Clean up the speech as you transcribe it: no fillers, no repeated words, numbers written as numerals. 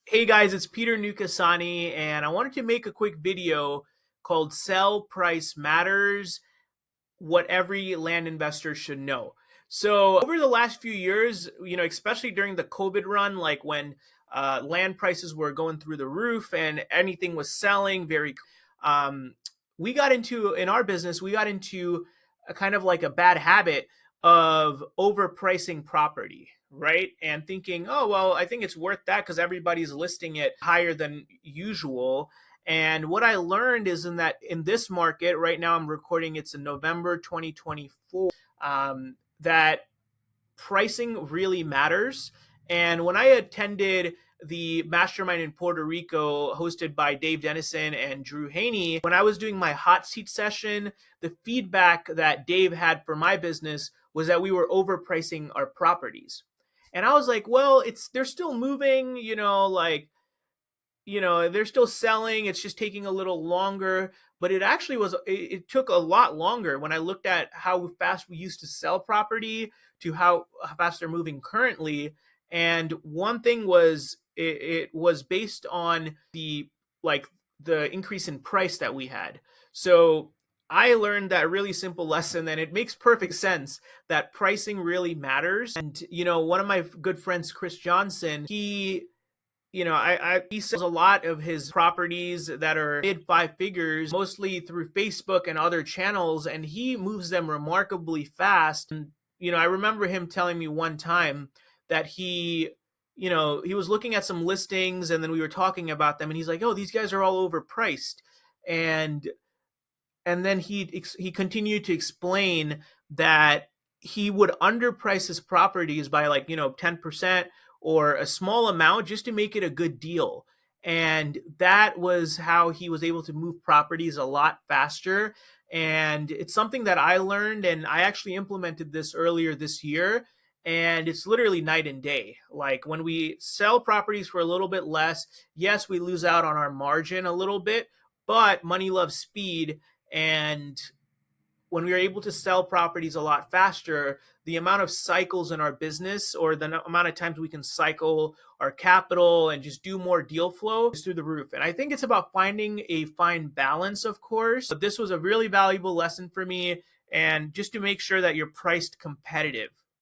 Hey guys, it's Peter Nukasani, and I wanted to make a quick video called Sell Price Matters, What Every Land Investor Should Know. So over the last few years, especially during the COVID run, like when land prices were going through the roof and anything was selling um, we got into, in our business, we got into a kind of like a bad habit of overpricing property, right? And thinking, oh, well, I think it's worth that because everybody's listing it higher than usual. And what I learned is in this market right now, I'm recording, it's in November 2024, that pricing really matters. And when I attended the mastermind in Puerto Rico hosted by Dave Dennison and Drew Haney, when I was doing my hot seat session, the feedback that Dave had for my business was that we were overpricing our properties. And I was like, well, they're still moving, they're still selling. It's just taking a little longer, but it took a lot longer when I looked at how fast we used to sell property to how fast they're moving currently. And one thing was, it was based on the increase in price that we had. So I learned that really simple lesson, and it makes perfect sense that pricing really matters. And, one of my good friends, Chris Johnson, he sells a lot of his properties that are mid five figures, mostly through Facebook and other channels, and he moves them remarkably fast. And, I remember him telling me one time that he was looking at some listings and then we were talking about them and he's like, oh, these guys are all overpriced. And then he continued to explain that he would underprice his properties by 10% or a small amount just to make it a good deal. And that was how he was able to move properties a lot faster. And it's something that I learned, and I actually implemented this earlier this year. And it's literally night and day. Like when we sell properties for a little bit less, yes, we lose out on our margin a little bit, but money loves speed. And when we are able to sell properties a lot faster, the amount of cycles in our business, or the amount of times we can cycle our capital and just do more deal flow, is through the roof. And I think it's about finding a fine balance, of course. But this was a really valuable lesson for me, and just to make sure that you're priced competitive.